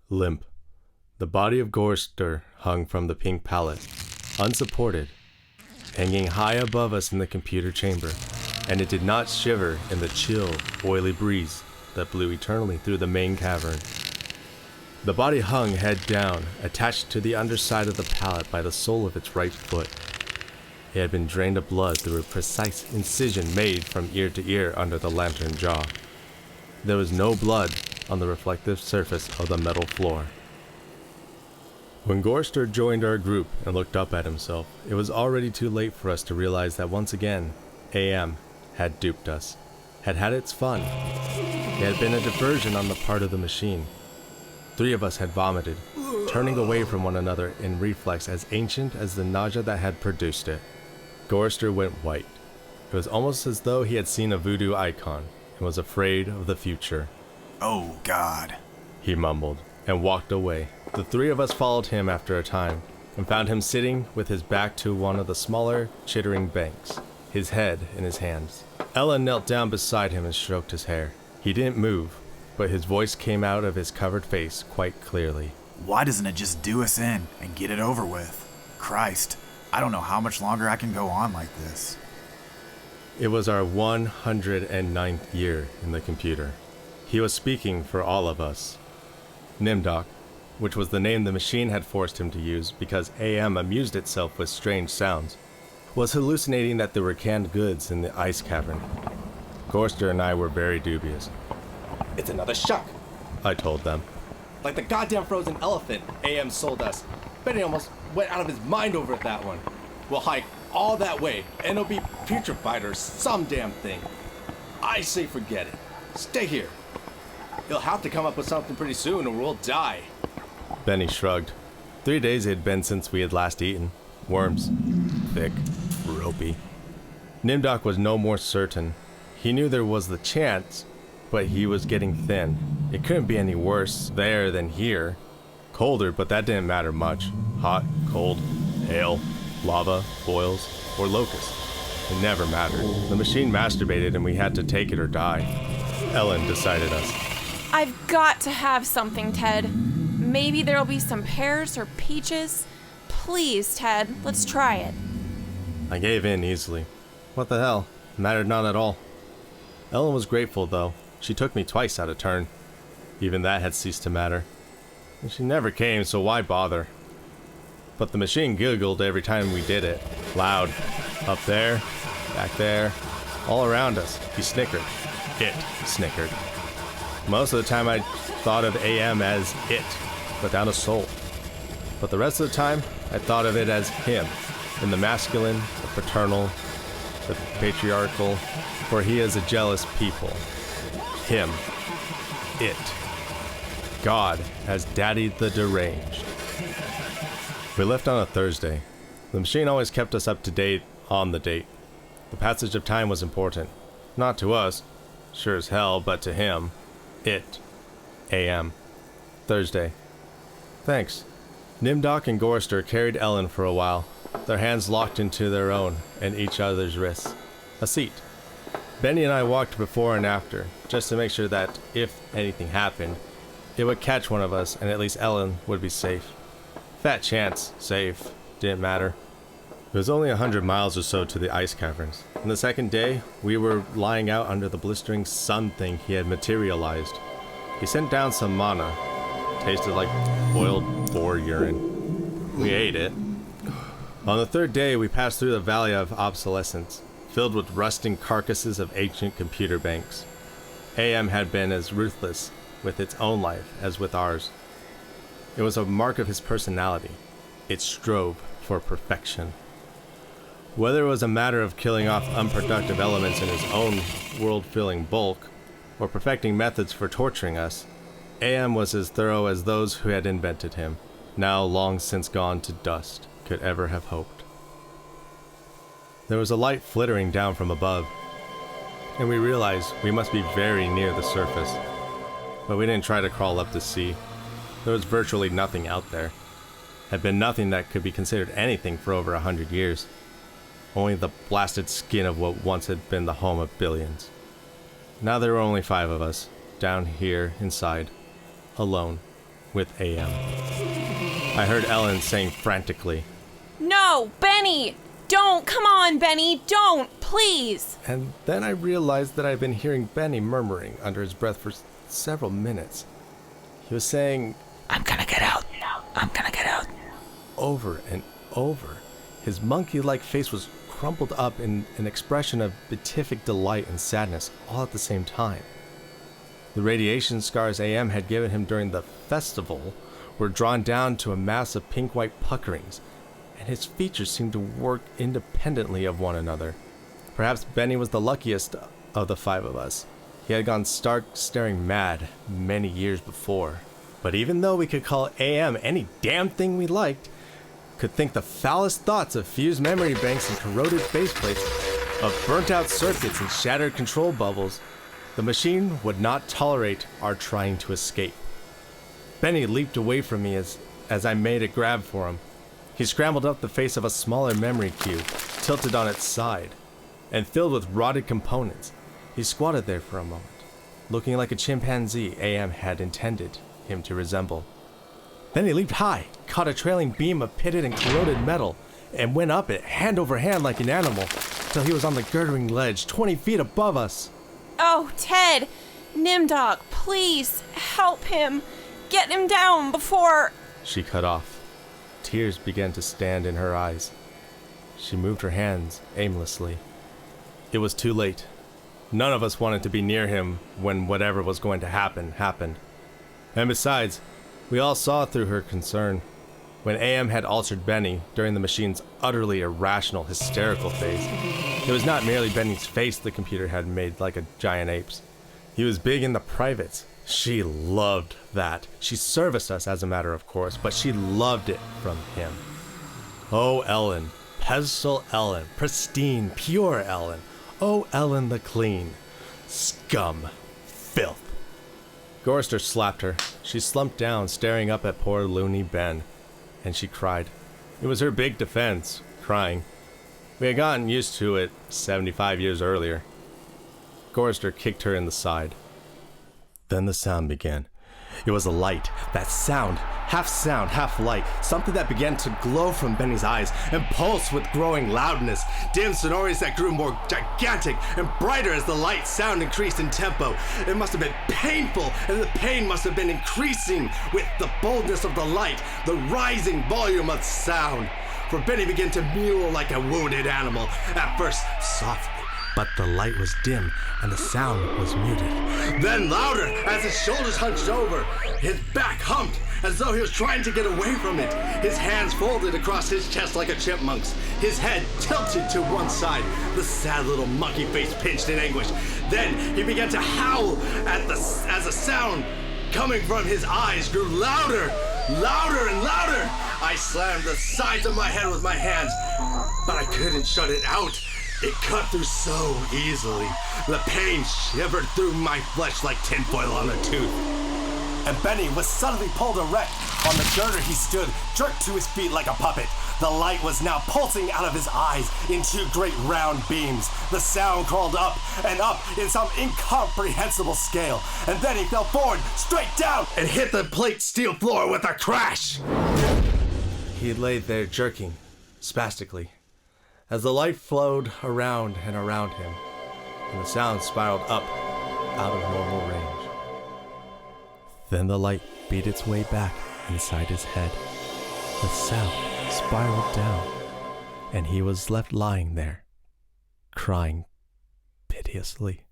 Limp. The body of Gorster hung from the pink pallet, unsupported, hanging high above us in the computer chamber, and it did not shiver in the chill, oily breeze that blew eternally through the main cavern. The body hung head down, attached to the underside of the pallet by the sole of its right foot. It had been drained of blood through a precise incision made from ear to ear under the lantern jaw. There was no blood on the reflective surface of the metal floor. When Gorster joined our group and looked up at himself, it was already too late for us to realize that once again, AM had duped us, had had its fun. It had been a diversion on the part of the machine. 3 of us had vomited, turning away from one another in reflex as ancient as the nausea that had produced it. Gorster went white. It was almost as though he had seen a voodoo icon and was afraid of the future. "Oh, God," he mumbled, and walked away. The 3 of us followed him after a time, and found him sitting with his back to one of the smaller, chittering banks, his head in his hands. Ellen knelt down beside him and stroked his hair. He didn't move, but his voice came out of his covered face quite clearly. "Why doesn't it just do us in and get it over with? Christ, I don't know how much longer I can go on like this." It was our 109th year in the computer. He was speaking for all of us. Nimdoc, which was the name the machine had forced him to use because AM amused itself with strange sounds, was hallucinating that there were canned goods in the ice cavern. Gorster and I were very dubious. "It's another shuck," I told them. "Like the goddamn frozen elephant AM sold us. Benny almost went out of his mind over that one. We'll hike all that way, and it'll be putrefied or some damn thing. I say forget it. Stay here. You'll have to come up with something pretty soon or we'll die." Benny shrugged. 3 days it had been since we had last eaten. Worms. Thick. Ropey. Nimdoc was no more certain. He knew there was the chance, but he was getting thin. It couldn't be any worse there than here. Colder, but that didn't matter much. Hot, cold, hail, lava, boils, or locusts. It never mattered. The machine masturbated and we had to take it or die. Ellen decided us. "I've got to have something, Ted. Maybe there'll be some pears or peaches. Please, Ted, let's try it." I gave in easily. What the hell? Mattered not at all. Ellen was grateful, though. She took me twice out of turn. Even that had ceased to matter. And she never came, so why bother? But the machine giggled every time we did it. Loud. Up there, back there, all around us. He snickered. It snickered. Most of the time I thought of AM as it, without a soul. But the rest of the time, I thought of it as him, in the masculine, the paternal, the patriarchal, for he is a jealous people. Him. It. God has daddied the deranged. We left on a Thursday. The machine always kept us up to date on the date. The passage of time was important. Not to us, sure as hell, but to him. It. AM. Thursday. Thanks. Nimdoc and Gorster carried Ellen for a while, their hands locked into their own and each other's wrists. A seat. Benny and I walked before and after, just to make sure that, if anything happened, it would catch one of us and at least Ellen would be safe. Fat chance, safe, didn't matter. It was only 100 miles or so to the ice caverns. And the second day, we were lying out under the blistering sun thing he had materialized. He sent down some mana. Tasted like boiled boar urine. We ate it. On the third day, we passed through the Valley of Obsolescence, filled with rusting carcasses of ancient computer banks. AM had been as ruthless with its own life as with ours. It was a mark of his personality. It strove for perfection. Whether it was a matter of killing off unproductive elements in his own world-filling bulk, or perfecting methods for torturing us, AM was as thorough as those who had invented him, now long since gone to dust, could ever have hoped. There was a light flittering down from above, and we realized we must be very near the surface. But we didn't try to crawl up to see. There was virtually nothing out there. Had been nothing that could be considered anything for over 100 years. Only the blasted skin of what once had been the home of billions. Now there were only 5 of us, down here inside, alone, with AM. I heard Ellen saying frantically, No, Benny! Don't! Come on, Benny! Don't! Please! and then I realized that I'd been hearing Benny murmuring under his breath for several minutes. He was saying, I'm gonna get out. I'm gonna get out. over and over. His monkey-like face was crumpled up in an expression of beatific delight and sadness all at the same time. The radiation scars AM had given him during the festival were drawn down to a mass of pink-white puckerings, and his features seemed to work independently of one another. Perhaps Benny was the luckiest of the five of us. He had gone stark staring mad many years before. But even though we could call AM any damn thing we liked, could think the foulest thoughts of fused memory banks and corroded faceplates, of burnt-out circuits and shattered control bubbles, the machine would not tolerate our trying to escape. Benny leaped away from me as I made a grab for him. He scrambled up the face of a smaller memory cube, tilted on its side, and filled with rotted components. He squatted there for a moment, looking like a chimpanzee AM had intended him to resemble. Then he leaped high, caught a trailing beam of pitted and corroded metal, and went up it hand over hand like an animal, till he was on the girdering ledge 20 feet above us. Oh, Ted! Nimdog, please, help him! Get him down before... She cut off. Tears began to stand in her eyes. She moved her hands aimlessly. It was too late. None of us wanted to be near him when whatever was going to happen, happened. And besides, we all saw through her concern. When AM had altered Benny during the machine's utterly irrational, hysterical phase, it was not merely Benny's face the computer had made like a giant ape's. He was big in the privates. She loved that. She serviced us as a matter of course, but she loved it from him. Oh, Ellen. Pedestal Ellen. Pristine, pure Ellen. Oh, Ellen the clean. Scum. Filth. Gorster slapped her. She slumped down, staring up at poor loony Ben, and she cried. It was her big defense, crying. We had gotten used to it 75 years earlier. Gorster kicked her in the side. Then the sound began. It was a light, that sound, half light, something that began to glow from Benny's eyes and pulse with growing loudness, dim sonorities that grew more gigantic and brighter as the light sound increased in tempo. It must have been painful, and the pain must have been increasing with the boldness of the light, the rising volume of sound. For Benny began to mew like a wounded animal, at first softly. But the light was dim, and the sound was muted. Then louder, as his shoulders hunched over. His back humped, as though he was trying to get away from it. His hands folded across his chest like a chipmunk's. His head tilted to one side. The sad little monkey face pinched in anguish. Then he began to howl as the sound coming from his eyes grew louder, louder and louder. I slammed the sides of my head with my hands, but I couldn't shut it out. It cut through so easily. The pain shivered through my flesh like tinfoil on a tooth. And Benny was suddenly pulled erect. On the girder he stood, jerked to his feet like a puppet. The light was now pulsing out of his eyes in two great round beams. The sound crawled up and up in some incomprehensible scale. And then he fell forward, straight down, and hit the plate steel floor with a crash. He lay there jerking, spastically, as the light flowed around and around him, and the sound spiraled up out of normal range. Then the light beat its way back inside his head. The sound spiraled down, and he was left lying there, crying piteously.